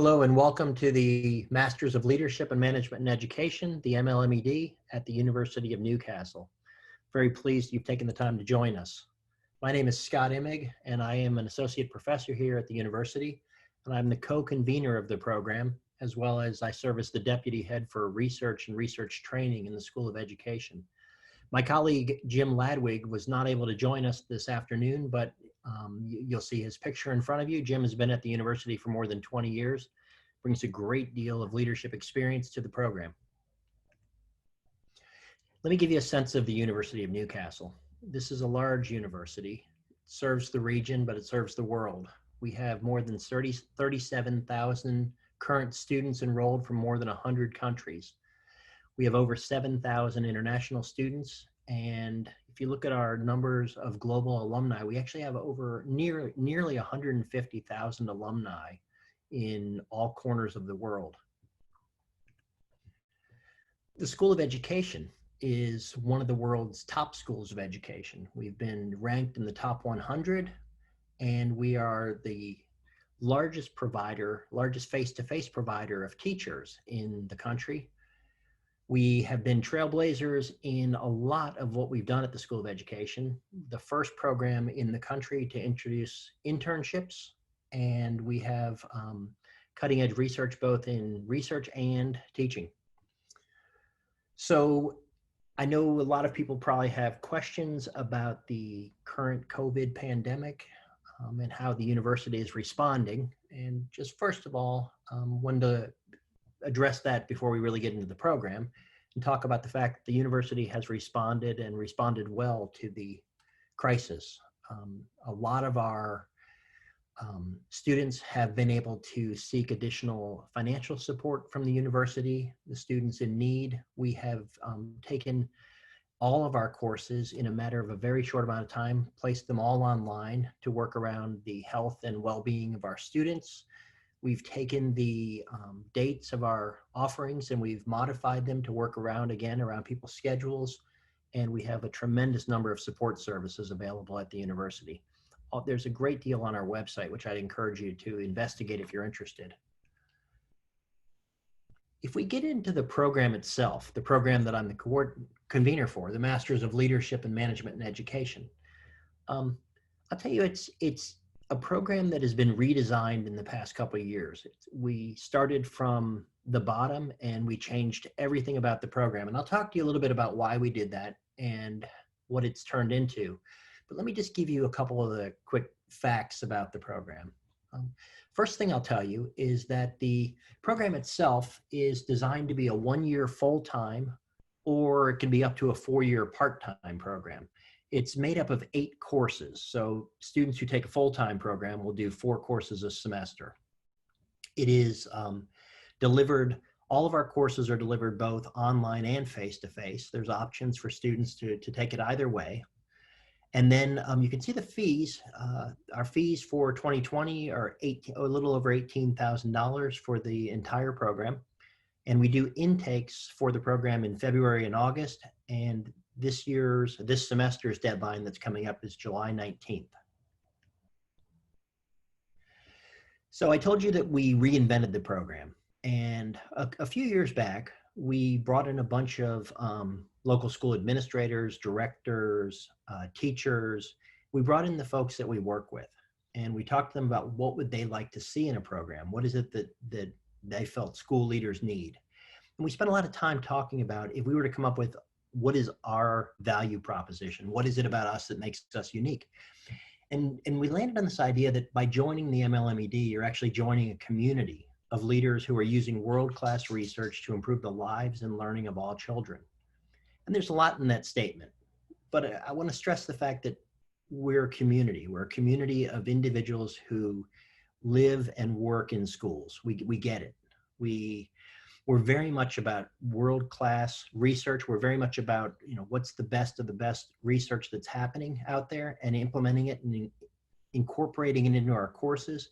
Hello and welcome to the Masters of Leadership and Management in Education, the MLMED at the University of Newcastle. Very pleased you've taken the time to join us. My name is Scott Imig and I am an associate professor here at the university, and I'm the co-convenor of the program, as well as I serve as the deputy head for research and research training in the School of Education. My colleague Jim Ladwig was not able to join us this afternoon, but you'll see his picture in front of you. Jim has been at the university for more than 20 years, brings a great deal of leadership experience to the program. Let me give you a sense of the University of Newcastle. This is a large university. It serves the region, but it serves the world. We have more than 37,000 current students enrolled from more than 100 countries. We have over 7,000 international students, and if you look at our numbers of global alumni, we actually have over nearly 150,000 alumni in all corners of the world. The School of Education is one of the world's top schools of education. We've been ranked in the top 100, and we are the largest face-to-face provider of teachers in the country. We have been trailblazers in a lot of what we've done at the School of Education, the first program in the country to introduce internships, and we have cutting edge research both in research and teaching. So I know a lot of people probably have questions about the current COVID pandemic and how the university is responding. And just first of all, wanted to address that before we really get into the program and talk about the fact that the university has responded and responded well to the crisis. A lot of our students have been able to seek additional financial support from the university. The students in need, we have taken all of our courses in a matter of a very short amount of time, placed them all online to work around the health and well-being of our students. We've taken the dates of our offerings and we've modified them to work around people's schedules. And we have a tremendous number of support services available at the university. There's a great deal on our website, which I'd encourage you to investigate if you're interested. If we get into the program itself, the program that I'm the convener for, the Masters of Leadership and Management in Education, I'll tell you, it's a program that has been redesigned in the past couple of years. We started from the bottom and we changed everything about the program. And I'll talk to you a little bit about why we did that and what it's turned into. But let me just give you a couple of the quick facts about the program. First thing I'll tell you is that the program itself is designed to be a 1-year full-time, or it can be up to a 4-year part-time program. It's made up of 8 courses. So students who take a full-time program will do 4 courses a semester. It is delivered, all of our courses are delivered both online and face-to-face. There's options for students to take it either way. And then you can see the fees. Our fees for 2020 are a little over $18,000 for the entire program. And we do intakes for the program in February and August. And this semester's deadline that's coming up is July 19th. So I told you that we reinvented the program. And a few years back, we brought in a bunch of local school administrators, directors, teachers. We brought in the folks that we work with, and we talked to them about what would they like to see in a program. What is it that they felt school leaders need? And we spent a lot of time talking about, if we were to come up with what is our value proposition, what is it about us that makes us unique? And we landed on this idea that by joining the MLMED, you're actually joining a community of leaders who are using world-class research to improve the lives and learning of all children. And there's a lot in that statement, but I want to stress the fact that we're a community. We're a community of individuals who live and work in schools. We get it. We're very much about world-class research. We're very much about, what's the best of the best research that's happening out there and implementing it and incorporating it into our courses.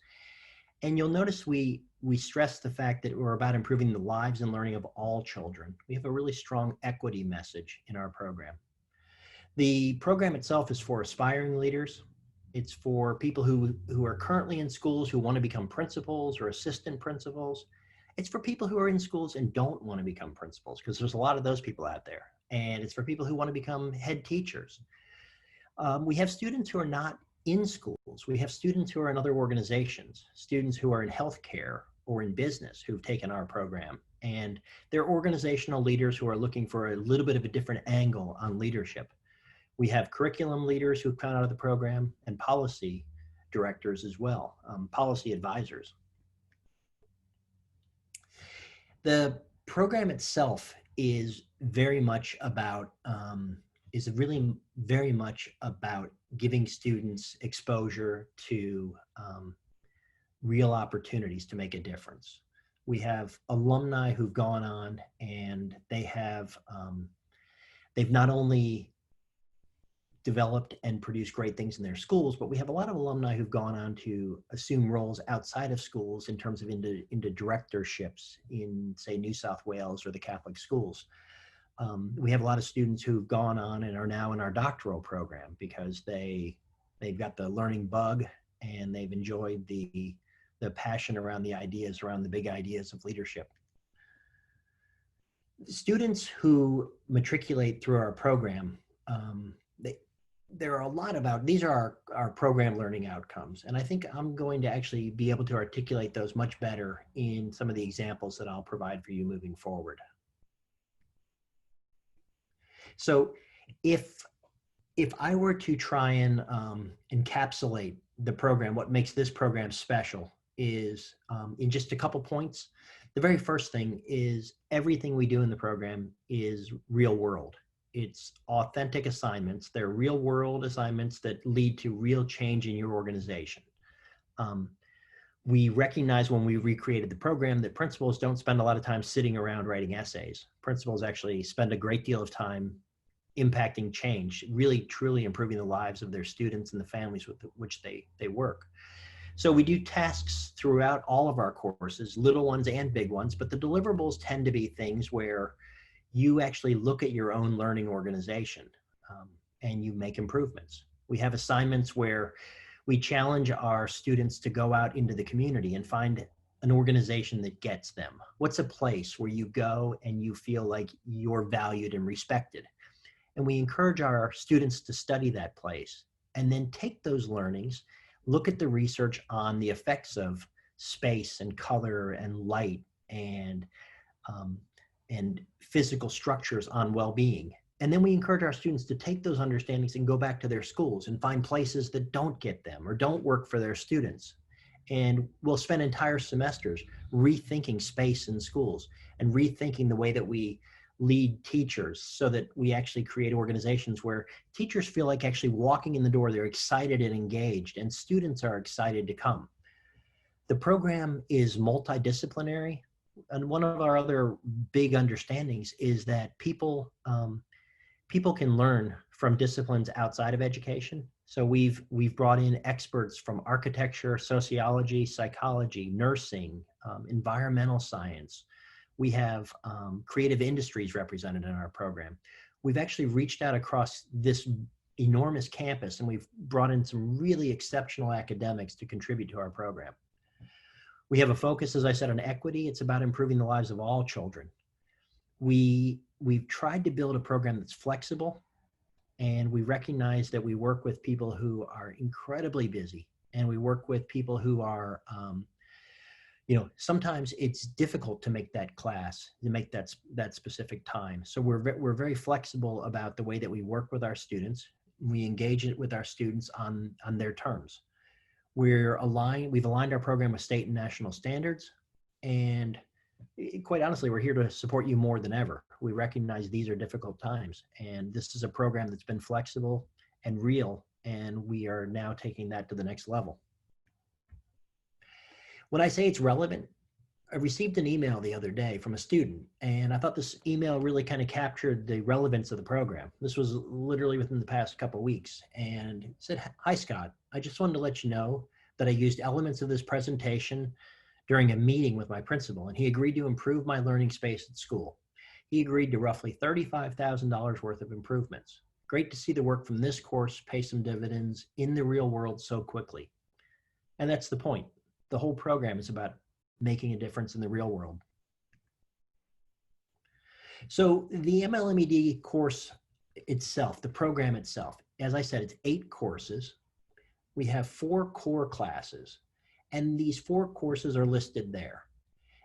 And you'll notice we stress the fact that we're about improving the lives and learning of all children. We have a really strong equity message in our program. The program itself is for aspiring leaders. It's for people who are currently in schools who want to become principals or assistant principals. It's for people who are in schools and don't want to become principals, because there's a lot of those people out there. And it's for people who want to become head teachers. We have students who are not in schools. We have students who are in other organizations, students who are in healthcare or in business who've taken our program. And they're organizational leaders who are looking for a little bit of a different angle on leadership. We have curriculum leaders who've come out of the program and policy directors as well, policy advisors. The program itself is very much about, is really very much about giving students exposure to real opportunities to make a difference. We have alumni who've gone on and they have, they've not only developed and produced great things in their schools, but we have a lot of alumni who've gone on to assume roles outside of schools in terms of into directorships in, say, New South Wales or the Catholic schools. We have a lot of students who've gone on and are now in our doctoral program because they've got the learning bug and they've enjoyed the passion around the ideas, around the big ideas of leadership. Students who matriculate through our program, there are a lot about, these are our program learning outcomes. And I think I'm going to actually be able to articulate those much better in some of the examples that I'll provide for you moving forward. So if I were to try and encapsulate the program, what makes this program special is in just a couple points. The very first thing is everything we do in the program is real world. It's authentic assignments. They're real world assignments that lead to real change in your organization. We recognize when we recreated the program that principals don't spend a lot of time sitting around writing essays. Principals actually spend a great deal of time impacting change, really truly improving the lives of their students and the families with which they work. So we do tasks throughout all of our courses, little ones and big ones, but the deliverables tend to be things where you actually look at your own learning organization and you make improvements. We have assignments where we challenge our students to go out into the community and find an organization that gets them. What's a place where you go and you feel like you're valued and respected? And we encourage our students to study that place and then take those learnings, look at the research on the effects of space and color and light and physical structures on well-being. And then we encourage our students to take those understandings and go back to their schools and find places that don't get them or don't work for their students. And we'll spend entire semesters rethinking space in schools and rethinking the way that we lead teachers so that we actually create organizations where teachers feel like actually walking in the door, they're excited and engaged, and students are excited to come. The program is multidisciplinary. And one of our other big understandings is that people can learn from disciplines outside of education. So we've brought in experts from architecture, sociology, psychology, nursing, environmental science. We have creative industries represented in our program. We've actually reached out across this enormous campus and we've brought in some really exceptional academics to contribute to our program. We have a focus, as I said, on equity. It's about improving the lives of all children. We've tried to build a program that's flexible, and we recognize that we work with people who are incredibly busy, and we work with people who are, sometimes it's difficult to make that class, to make that specific time. So we're very flexible about the way that we work with our students. We engage it with our students on their terms. We've aligned our program with state and national standards, and quite honestly, we're here to support you more than ever. We recognize these are difficult times, and this is a program that's been flexible and real, and we are now taking that to the next level. When I say it's relevant, I received an email the other day from a student, and I thought this email really kind of captured the relevance of the program. This was literally within the past couple of weeks, and it said, "Hi, Scott. I just wanted to let you know that I used elements of this presentation during a meeting with my principal, and he agreed to improve my learning space at school. He agreed to roughly $35,000 worth of improvements. Great to see the work from this course pay some dividends in the real world so quickly. And that's the point. The whole program is about making a difference in the real world. So the MLMED course itself, the program itself, as I said, it's 8 courses. We have 4 core classes, and these 4 courses are listed there.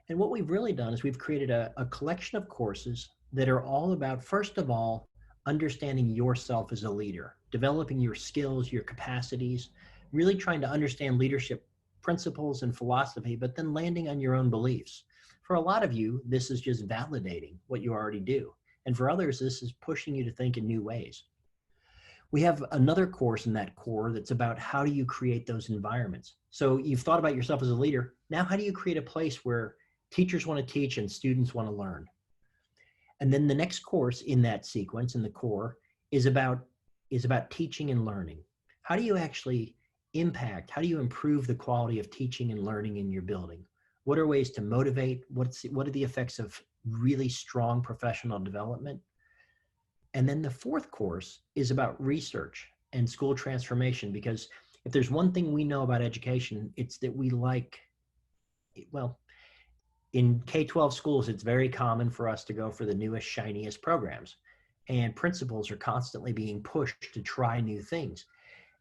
And what we've really done is we've created a collection of courses that are all about, first of all, understanding yourself as a leader, developing your skills, your capacities, really trying to understand leadership principles and philosophy, but then landing on your own beliefs. For a lot of you, this is just validating what you already do. And for others, this is pushing you to think in new ways. We have another course in that core that's about how do you create those environments. So you've thought about yourself as a leader. Now, how do you create a place where teachers want to teach and students want to learn? And then the next course in that sequence, in the core, is about teaching and learning. How do you actually impact, how do you improve the quality of teaching and learning in your building? What are ways to motivate? What are the effects of really strong professional development? And then the 4th course is about research and school transformation, because if there's one thing we know about education, it's that we like, well, in K-12 schools, it's very common for us to go for the newest, shiniest programs. And principals are constantly being pushed to try new things.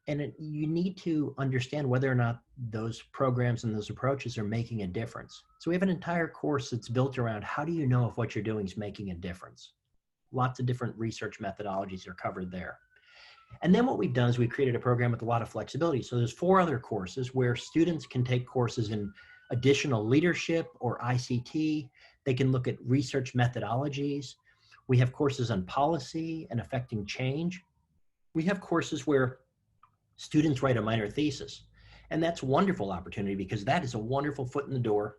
And you need to understand whether or not those programs and those approaches are making a difference. So we have an entire course that's built around how do you know if what you're doing is making a difference? Lots of different research methodologies are covered there. And then what we've done is we've created a program with a lot of flexibility. So there's 4 other courses where students can take courses in additional leadership or ICT. They can look at research methodologies. We have courses on policy and affecting change. We have courses where students write a minor thesis. And that's a wonderful opportunity because that is a wonderful foot in the door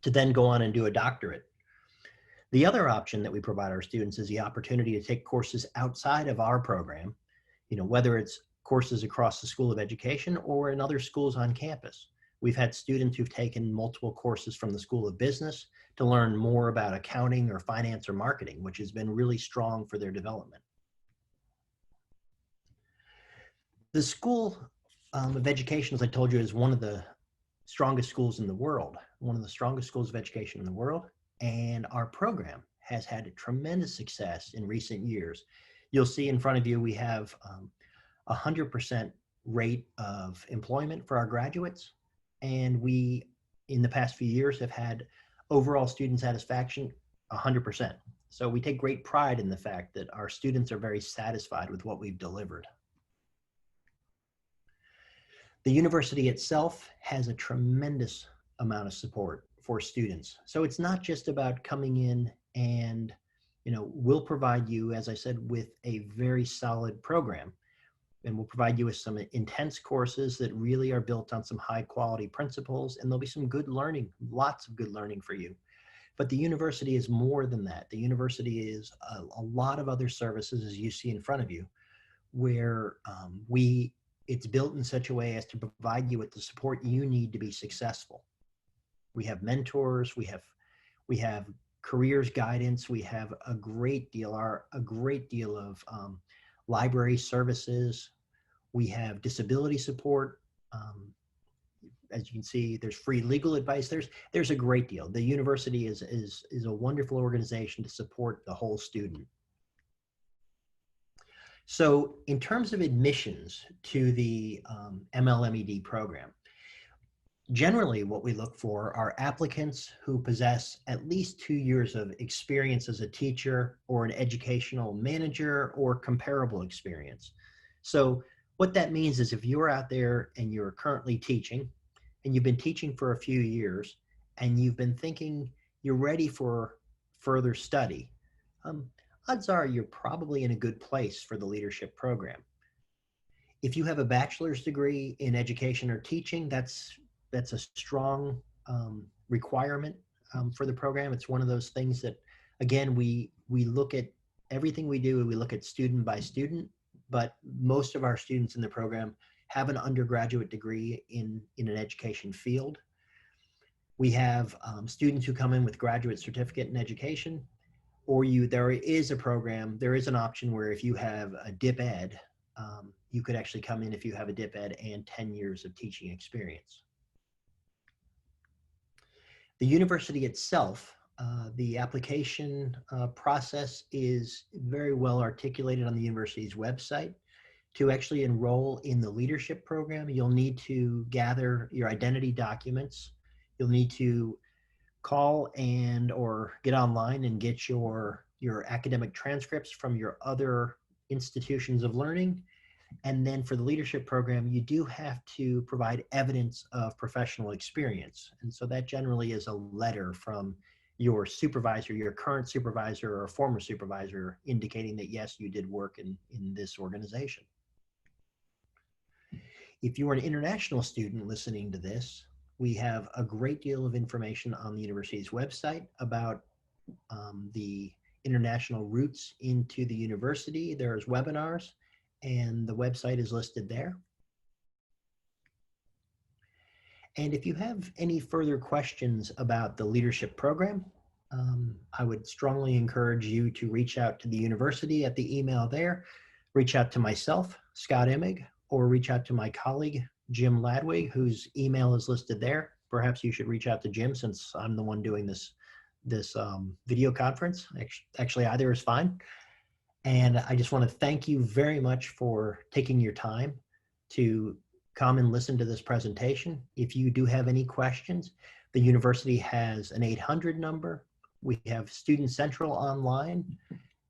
to then go on and do a doctorate. The other option that we provide our students is the opportunity to take courses outside of our program, whether it's courses across the School of Education or in other schools on campus. We've had students who've taken multiple courses from the School of Business to learn more about accounting or finance or marketing, which has been really strong for their development. The School of Education, as I told you, is one of the strongest schools in the world, one of the strongest schools of education in the world. And our program has had a tremendous success in recent years. You'll see in front of you, we have 100% rate of employment for our graduates. And we, in the past few years, have had overall student satisfaction 100%. So we take great pride in the fact that our students are very satisfied with what we've delivered. The university itself has a tremendous amount of support for students. So it's not just about coming in and, we'll provide you, as I said, with a very solid program. And we'll provide you with some intense courses that really are built on some high quality principles, and there'll be some good learning, lots of good learning for you. But the university is more than that. The university is a lot of other services, as you see in front of you, where it's built in such a way as to provide you with the support you need to be successful. We have mentors, we have careers guidance, we have a great deal of library services. We have disability support. As you can see, there's free legal advice. There's a great deal. The university is a wonderful organization to support the whole student. So in terms of admissions to the MLMED program, generally what we look for are applicants who possess at least 2 years of experience as a teacher or an educational manager or comparable experience. So what that means is if you're out there and you're currently teaching and you've been teaching for a few years and you've been thinking you're ready for further study, odds are you're probably in a good place for the leadership program. If you have a bachelor's degree in education or teaching, that's a strong requirement for the program. It's one of those things that, again, we look at everything we do, we look at student by student, but most of our students in the program have an undergraduate degree in an education field. We have students who come in with graduate certificate in education. or there is a program, there is an option where if you have a dip ed, you could actually come in if you have a dip ed and 10 years of teaching experience. The university itself, the application process is very well articulated on the university's website. To actually enroll in the leadership program, you'll need to gather your identity documents. You'll need to call or get online and get your academic transcripts from your other institutions of learning. And then for the leadership program, you do have to provide evidence of professional experience. And so that generally is a letter from your supervisor, your current supervisor or former supervisor, indicating that yes, you did work in this organization. If you are an international student listening to this, we have a great deal of information on the university's website about the international routes into the university. There's webinars, and the website is listed there. And if you have any further questions about the leadership program, I would strongly encourage you to reach out to the university at the email there, reach out to myself, Scott Imig, or reach out to my colleague, Jim Ladwig, whose email is listed there. Perhaps you should reach out to Jim since I'm the one doing this video conference. Actually, either is fine. And I just want to thank you very much for taking your time to come and listen to this presentation. If you do have any questions, the university has an 800 number. We have Student Central online,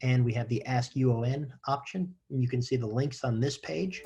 and we have the Ask UON option. And you can see the links on this page.